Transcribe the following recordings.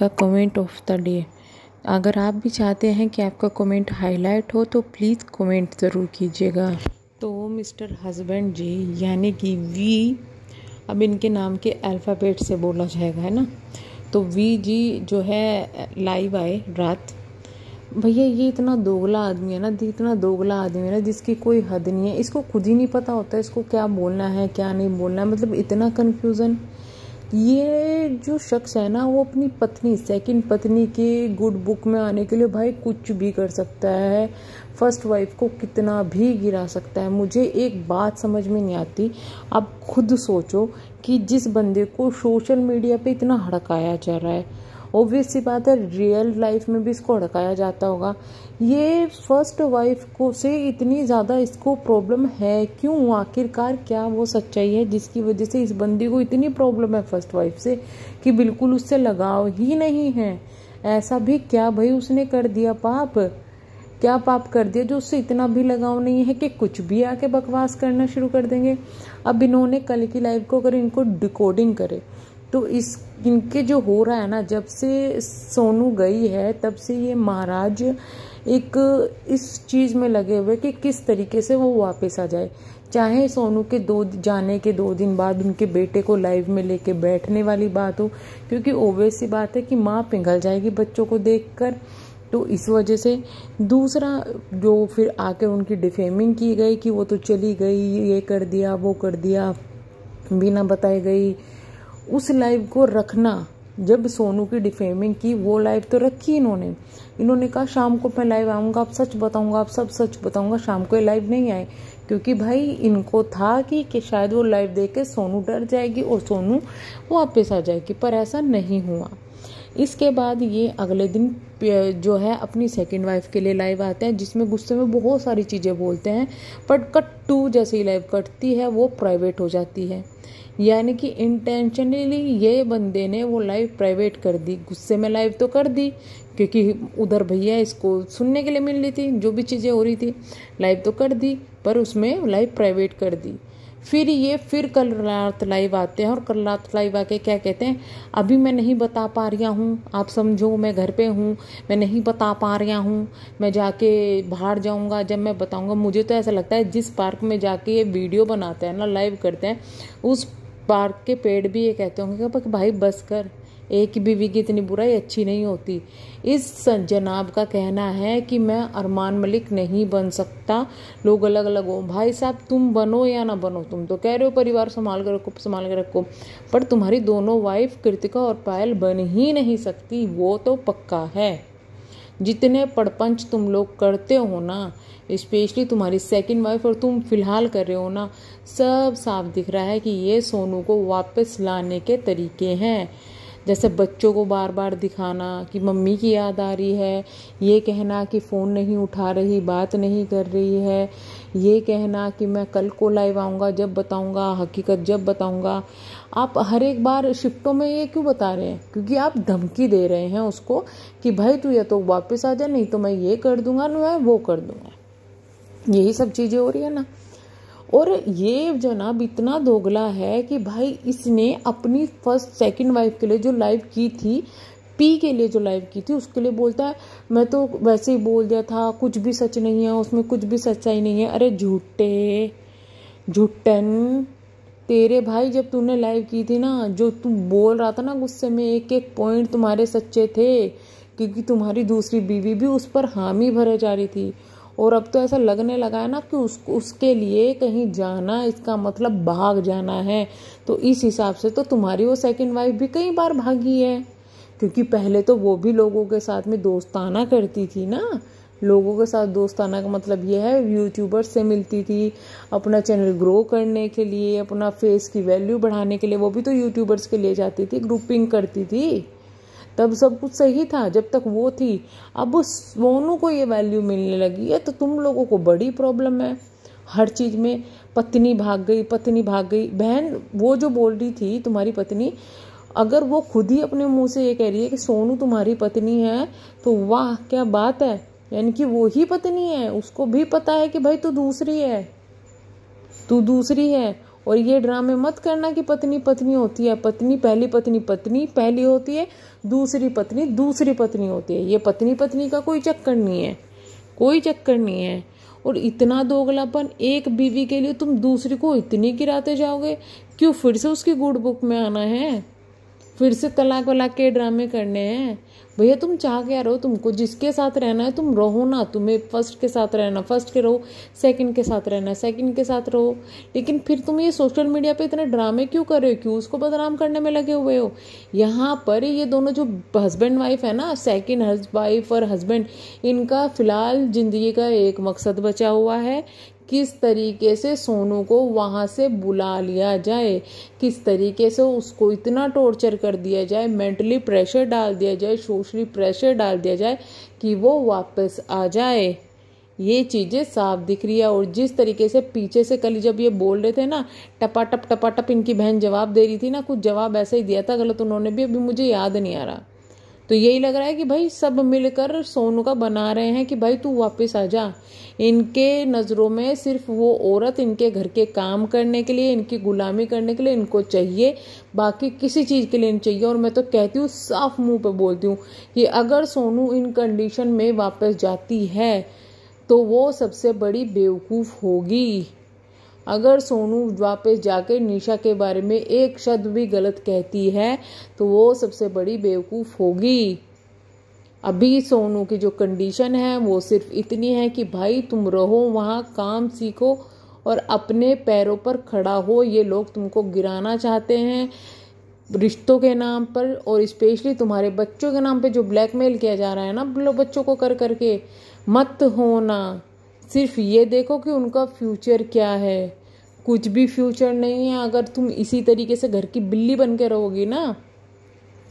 का comment of the day. अगर आप भी चाहते हैं कि आपका कमेंट हाईलाइट हो तो प्लीज़ कमेंट ज़रूर कीजिएगा। तो मिस्टर हस्बैंड जी यानी कि वी, अब इनके नाम के अल्फ़ाबेट से बोला जाएगा, है ना। तो वी जी जो है लाइव आए रात। भैया ये इतना दोगला आदमी है ना, इतना दोगला आदमी है ना जिसकी कोई हद नहीं है। इसको खुद ही नहीं पता होता है इसको क्या बोलना है क्या नहीं बोलना है, मतलब इतना कन्फ्यूज़न। ये जो शख्स है ना वो अपनी पत्नी, सेकंड पत्नी के गुड बुक में आने के लिए भाई कुछ भी कर सकता है, फर्स्ट वाइफ को कितना भी गिरा सकता है। मुझे एक बात समझ में नहीं आती, आप खुद सोचो कि जिस बंदे को सोशल मीडिया पे इतना हड़काया जा रहा है, ऑब्वियस सी बात है रियल लाइफ में भी इसको हड़काया जाता होगा। ये फर्स्ट वाइफ को से इतनी ज़्यादा इसको प्रॉब्लम है क्यों? आखिरकार क्या वो सच्चाई है जिसकी वजह से इस बंदी को इतनी प्रॉब्लम है फर्स्ट वाइफ से कि बिल्कुल उससे लगाव ही नहीं है? ऐसा भी क्या भाई उसने कर दिया पाप? क्या पाप कर दिया जो उससे इतना भी लगाव नहीं है कि कुछ भी आके बकवास करना शुरू कर देंगे? अब इन्होंने कल की लाइव को अगर इनको डिकोडिंग करे तो इनके जो हो रहा है ना, जब से सोनू गई है तब से ये महाराज एक इस चीज़ में लगे हुए कि किस तरीके से वो वापस आ जाए। चाहे सोनू के जाने के 2 दिन बाद उनके बेटे को लाइव में लेके बैठने वाली बात हो, क्योंकि ओबवियस सी बात है कि माँ पिघल जाएगी बच्चों को देखकर, तो इस वजह से। दूसरा जो फिर आके उनकी डिफेमिंग की गई कि वो तो चली गई, ये कर दिया वो कर दिया, बिना बताई गई, उस लाइव को रखना। जब सोनू की डिफेमिंग की वो लाइव तो रखी इन्होंने कहा शाम को मैं लाइव आऊँगा, आप सच बताऊँगा, आप सब सच बताऊँगा। शाम को ये लाइव नहीं आए क्योंकि भाई इनको था कि शायद वो लाइव देख के सोनू डर जाएगी और सोनू वापस आ जाएगी, पर ऐसा नहीं हुआ। इसके बाद ये अगले दिन जो है अपनी सेकंड वाइफ के लिए लाइव आते हैं, जिसमें गुस्से में बहुत सारी चीज़ें बोलते हैं, बट कट टू जैसे ही लाइव कटती है वो प्राइवेट हो जाती है। यानी कि इंटेंशनली ये बंदे ने वो लाइव प्राइवेट कर दी। गुस्से में लाइव तो कर दी क्योंकि उधर भैया इसको सुनने के लिए मिल रही थी जो भी चीज़ें हो रही थी, लाइव तो कर दी पर उसमें लाइव प्राइवेट कर दी। फिर कल रात लाइव आते हैं और कल रात लाइव आके क्या कहते हैं, अभी मैं नहीं बता पा रहा हूँ, आप समझो मैं घर पे हूँ, मैं नहीं बता पा रहा हूँ, मैं जाके बाहर जाऊँगा जब मैं बताऊँगा। मुझे तो ऐसा लगता है जिस पार्क में जाके ये वीडियो बनाते हैं ना, लाइव करते हैं, उस पार्क के पेड़ भी ये कहते होंगे कि भाई बस कर, एक ही बीवी की इतनी बुराई अच्छी नहीं होती। इस जनाब का कहना है कि मैं अरमान मलिक नहीं बन सकता, लोग अलग अलग हो। भाई साहब तुम बनो या ना बनो, तुम तो कह रहे हो परिवार संभाल के रखो, पर तुम्हारी दोनों वाइफ कृतिका और पायल बन ही नहीं सकती, वो तो पक्का है। जितने पड़पंच तुम लोग करते हो ना, स्पेशली तुम्हारी सेकंड वाइफ और तुम फिलहाल कर रहे हो ना, सब साफ दिख रहा है कि ये सोनू को वापस लाने के तरीके हैं। जैसे बच्चों को बार बार दिखाना कि मम्मी की याद आ रही है, ये कहना कि फ़ोन नहीं उठा रही, बात नहीं कर रही है, ये कहना कि मैं कल को लाइव आऊँगा जब बताऊँगा, हकीकत जब बताऊँगा। आप हर एक बार शिफ्टों में ये क्यों बता रहे हैं? क्योंकि आप धमकी दे रहे हैं उसको कि भाई तू या तो वापस आ जा, नहीं तो मैं ये कर दूंगा, मैं वो कर दूंगा। यही सब चीज़ें हो रही है ना। और ये जनाब इतना दोगला है कि भाई इसने अपनी फर्स्ट सेकंड वाइफ के लिए जो लाइव की थी, पी के लिए जो लाइव की थी, उसके लिए बोलता है मैं तो वैसे ही बोल दिया था, कुछ भी सच नहीं है उसमें, कुछ भी सच्चाई नहीं है। अरे झूठन तेरे भाई, जब तूने लाइव की थी ना, जो तू बोल रहा था ना गुस्से में, एक एक पॉइंट तुम्हारे सच्चे थे, क्योंकि तुम्हारी दूसरी बीवी भी उस पर हामी भरे जा रही थी। और अब तो ऐसा लगने लगा है ना कि उसके लिए कहीं जाना इसका मतलब भाग जाना है। तो इस हिसाब से तो तुम्हारी वो सेकंड वाइफ भी कई बार भागी है, क्योंकि पहले तो वो भी लोगों के साथ में दोस्ताना करती थी ना। लोगों के साथ दोस्ताना का मतलब ये है यूट्यूबर से मिलती थी, अपना चैनल ग्रो करने के लिए, अपना फेस की वैल्यू बढ़ाने के लिए, वो भी तो यूट्यूबर्स के लिए जाती थी, ग्रुपिंग करती थी। तब सब कुछ सही था जब तक वो थी। अब सोनू को ये वैल्यू मिलने लगी है तो तुम लोगों को बड़ी प्रॉब्लम है हर चीज़ में। पत्नी भाग गई, पत्नी भाग गई। बहन वो जो बोल रही थी तुम्हारी पत्नी, अगर वो खुद ही अपने मुंह से ये कह रही है कि सोनू तुम्हारी पत्नी है, तो वाह क्या बात है। यानी कि वो ही पत्नी है, उसको भी पता है कि भाई तू दूसरी है, और ये ड्रामे मत करना कि पत्नी पत्नी होती है, पत्नी पत्नी पहली होती है, दूसरी पत्नी होती है। ये पत्नी पत्नी का कोई चक्कर नहीं है, कोई चक्कर नहीं है। और इतना दोगलापन, एक बीवी के लिए तुम दूसरी को इतनी गिराते जाओगे, क्यों फिर से उसकी गुड बुक में आना है, फिर से तलाक वलाक के ड्रामे करने हैं? भैया तुम चाह क्या रहो? तुमको जिसके साथ रहना है तुम रहो ना, तुम्हें फर्स्ट के साथ रहना फर्स्ट के रहो, सेकंड के साथ रहना सेकंड के साथ रहो। लेकिन फिर तुम ये सोशल मीडिया पे इतने ड्रामे क्यों कर रहे हो, क्यों उसको बदनाम करने में लगे हुए हो? यहाँ पर ये दोनों जो हस्बैंड वाइफ है ना, सेकंड वाइफ और हस्बैंड, इनका फिलहाल जिंदगी का एक मकसद बचा हुआ है, किस तरीके से सोनू को वहाँ से बुला लिया जाए, किस तरीके से उसको इतना टॉर्चर कर दिया जाए, मेंटली प्रेशर डाल दिया जाए, सोशली प्रेशर डाल दिया जाए कि वो वापस आ जाए। ये चीज़ें साफ दिख रही है। और जिस तरीके से पीछे से कल जब ये बोल रहे थे ना, टपाटप इनकी बहन जवाब दे रही थी ना, कुछ जवाब ऐसा ही दिया था गलत उन्होंने भी, अभी मुझे याद नहीं आ रहा। तो यही लग रहा है कि भाई सब मिलकर सोनू का बना रहे हैं कि भाई तू वापस आ जा। इनके नज़रों में सिर्फ वो औरत इनके घर के काम करने के लिए, इनकी गुलामी करने के लिए इनको चाहिए, बाकी किसी चीज़ के लिए नहीं चाहिए। और मैं तो कहती हूँ, साफ मुंह पे बोलती हूँ कि अगर सोनू इन कंडीशन में वापस जाती है तो वो सबसे बड़ी बेवकूफ़ होगी। अगर सोनू वापस जाके निशा के बारे में एक शब्द भी गलत कहती है तो वो सबसे बड़ी बेवकूफ़ होगी। अभी सोनू की जो कंडीशन है वो सिर्फ इतनी है कि भाई तुम रहो वहाँ, काम सीखो और अपने पैरों पर खड़ा हो। ये लोग तुमको गिराना चाहते हैं रिश्तों के नाम पर, और स्पेशली तुम्हारे बच्चों के नाम पे जो ब्लैकमेल किया जा रहा है ना बच्चों को कर करके। मत होना, सिर्फ ये देखो कि उनका फ्यूचर क्या है। कुछ भी फ्यूचर नहीं है। अगर तुम इसी तरीके से घर की बिल्ली बन के रहोगी ना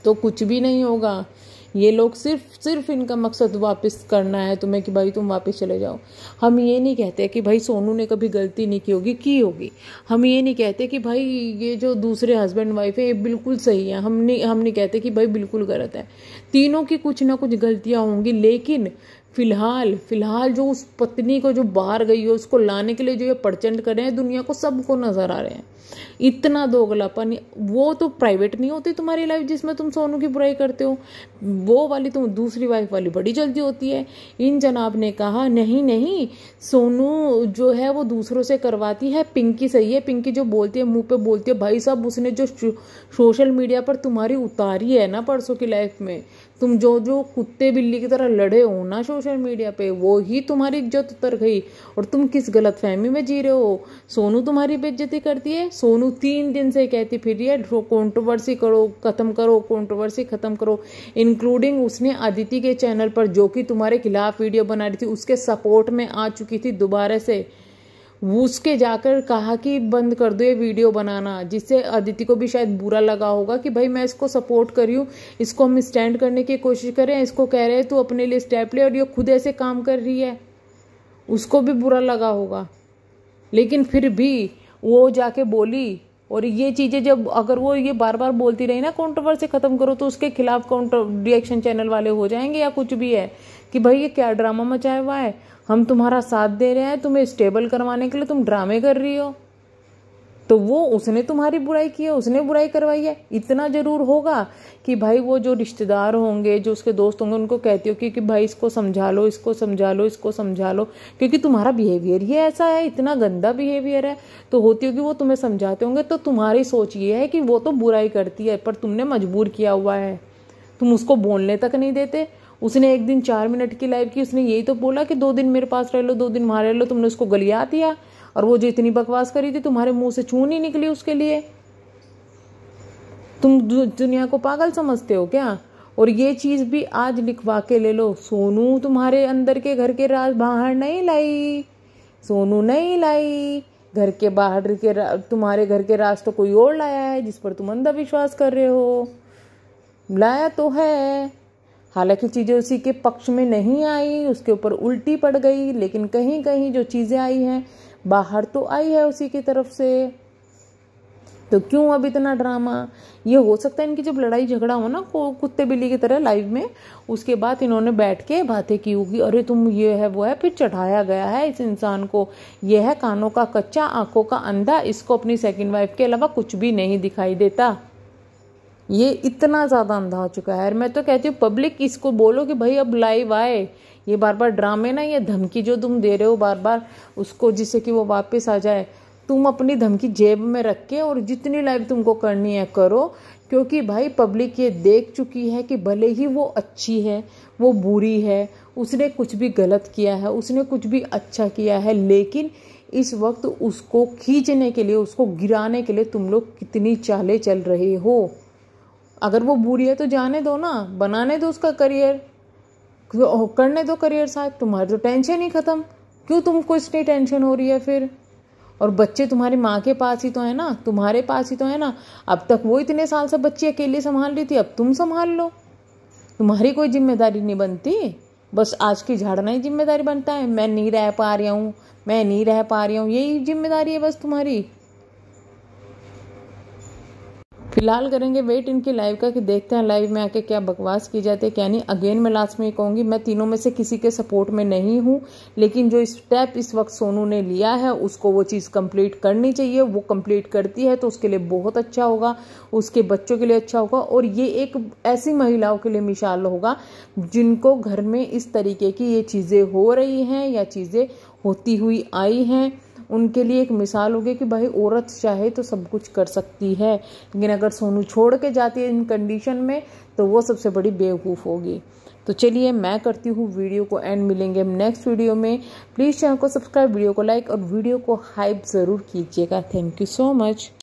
तो कुछ भी नहीं होगा। ये लोग सिर्फ इनका मकसद वापस करना है तुम्हें कि भाई तुम वापस चले जाओ। हम ये नहीं कहते कि भाई सोनू ने कभी गलती नहीं की होगी। हम ये नहीं कहते कि भाई ये जो दूसरे हस्बैंड वाइफ है ये बिल्कुल सही है। हम नहीं कहते कि भाई बिल्कुल गलत है। तीनों की कुछ ना कुछ गलतियां होंगी, लेकिन फिलहाल जो उस पत्नी को जो बाहर गई हो उसको लाने के लिए जो ये प्रचंड कर रहे हैं, दुनिया को सबको नजर आ रहे हैं। इतना दोगलापन, वो तो प्राइवेट नहीं होती तुम्हारी लाइफ जिसमें तुम सोनू की बुराई करते हो, वो वाली तुम दूसरी वाइफ वाली बड़ी जल्दी होती है। इन जनाब ने कहा नहीं सोनू जो है वो दूसरों से करवाती है, पिंकी सही है। पिंकी जो बोलती है मुंह पे बोलती है। भाई साहब उसने जो सोशल मीडिया पर तुम्हारी उतारी है ना परसों की लाइफ में, तुम जो कुत्ते बिल्ली की तरह लड़े हो ना सोशल मीडिया पे, वो ही तुम्हारी इज्जत उतर गई। और तुम किस गलतफहमी में जी रहे हो? सोनू तुम्हारी बेइज्जती करती है। सोनू 3 दिन से कहती फिर रही है कंट्रोवर्सी खत्म करो। इंक्लूडिंग उसने अदिति के चैनल पर जो कि तुम्हारे खिलाफ वीडियो बना रही थी उसके सपोर्ट में आ चुकी थी दोबारा से, उसके जाकर कहा कि बंद कर दो ये वीडियो बनाना, जिससे अदिति को भी शायद बुरा लगा होगा कि भाई मैं इसको सपोर्ट कर रही हूँ, इसको हम स्टैंड करने की कोशिश कर रहे हैं, इसको कह रहे हैं तू अपने लिए स्टेप ले, और ये खुद ऐसे काम कर रही है, उसको भी बुरा लगा होगा। लेकिन फिर भी वो जाके बोली। और ये चीज़ें जब अगर वो ये बार बार बोलती रही ना कंट्रोवर्सी खत्म करो, तो उसके खिलाफ काउंटर रिएक्शन चैनल वाले हो जाएंगे या कुछ भी है कि भाई ये क्या ड्रामा मचाया हुआ है, हम तुम्हारा साथ दे रहे हैं, तुम्हें स्टेबल करवाने के लिए तुम ड्रामे कर रही हो। तो वो उसने तुम्हारी बुराई की है, उसने बुराई करवाई है। इतना जरूर होगा कि भाई वो जो रिश्तेदार होंगे, जो उसके दोस्त होंगे, उनको कहती हो कि भाई इसको समझा लो, क्योंकि तुम्हारा बिहेवियर ही ऐसा है, इतना गंदा बिहेवियर है। तो होती होगी वो तुम्हें समझाते होंगे। तो तुम्हारी सोच ये है कि वो तो बुराई करती है पर तुमने मजबूर किया हुआ है, तुम उसको बोलने तक नहीं देते। उसने एक दिन 4 मिनट की लाइव की, उसने यही तो बोला कि 2 दिन मेरे पास रह लो, 2 दिन वहां रह लो। तुमने उसको गलिया दिया, और वो जो इतनी बकवास करी थी तुम्हारे मुंह से छू नहीं निकली उसके लिए। तुम दुनिया को पागल समझते हो क्या? और ये चीज भी आज लिखवा के ले लो, सोनू तुम्हारे अंदर के घर के राज बाहर नहीं लाई, सोनू नहीं लाई। घर के बाहर के तुम्हारे घर के राज तो कोई और लाया है, जिस पर तुम अंधविश्वास कर रहे हो। लाया तो है, हालांकि चीज़ें उसी के पक्ष में नहीं आई, उसके ऊपर उल्टी पड़ गई, लेकिन कहीं कहीं जो चीज़ें आई हैं बाहर तो आई है उसी की तरफ से। तो क्यों अब इतना ड्रामा? ये हो सकता है इनकी जब लड़ाई झगड़ा हो ना कुत्ते बिल्ली की तरह लाइव में, उसके बाद इन्होंने बैठ के बातें की होगी, अरे तुम ये है वो है, फिर चढ़ाया गया है इस इंसान को, ये है कानों का कच्चा आंखों का अंधा, इसको अपनी सेकंड वाइफ के अलावा कुछ भी नहीं दिखाई देता। ये इतना ज़्यादा अंधा हो चुका है। मैं तो कहती हूँ पब्लिक इसको बोलो कि भाई अब लाइव आए, ये बार बार ड्रामे ना, ये धमकी जो तुम दे रहे हो बार बार उसको जिससे कि वो वापस आ जाए, तुम अपनी धमकी जेब में रख के और जितनी लाइव तुमको करनी है करो, क्योंकि भाई पब्लिक ये देख चुकी है कि भले ही वो अच्छी है, वो बुरी है, उसने कुछ भी गलत किया है, उसने कुछ भी अच्छा किया है, लेकिन इस वक्त उसको खींचने के लिए, उसको गिराने के लिए तुम लोग कितनी चालें चल रहे हो। अगर वो बुरी है तो जाने दो ना, बनाने दो उसका करियर, करने दो करियर साथ, तुम्हारी तो टेंशन ही खत्म, क्यों तुमको इतनी टेंशन हो रही है फिर? और बच्चे तुम्हारी माँ के पास ही तो है ना, तुम्हारे पास ही तो है ना, अब तक वो इतने साल से बच्ची अकेले संभाल रही थी, अब तुम संभाल लो, तुम्हारी कोई जिम्मेदारी नहीं बनती, बस आज की झाड़ना ही जिम्मेदारी बनता है, मैं नहीं रह पा रही हूँ, मैं नहीं रह पा रही हूँ, यही जिम्मेदारी है बस तुम्हारी। फिलहाल करेंगे वेट इनकी लाइव का कि देखते हैं लाइव में आके क्या बकवास की जाती है क्या नहीं। अगेन मैं लास्ट में ये कहूँगी, मैं तीनों में से किसी के सपोर्ट में नहीं हूँ, लेकिन जो स्टेप इस वक्त सोनू ने लिया है उसको वो चीज़ कंप्लीट करनी चाहिए, वो कंप्लीट करती है तो उसके लिए बहुत अच्छा होगा, उसके बच्चों के लिए अच्छा होगा, और ये एक ऐसी महिलाओं के लिए मिसाल होगा जिनको घर में इस तरीके की ये चीज़ें हो रही हैं या चीज़ें होती हुई आई हैं, उनके लिए एक मिसाल होगी कि भाई औरत चाहे तो सब कुछ कर सकती है, लेकिन अगर सोनू छोड़ के जाती है इन कंडीशन में तो वो सबसे बड़ी बेवकूफ़ होगी। तो चलिए मैं करती हूँ वीडियो को एंड, मिलेंगे नेक्स्ट वीडियो में। प्लीज़ चैनल को सब्सक्राइब, वीडियो को लाइक और वीडियो को हाइप ज़रूर कीजिएगा। Thank you so much.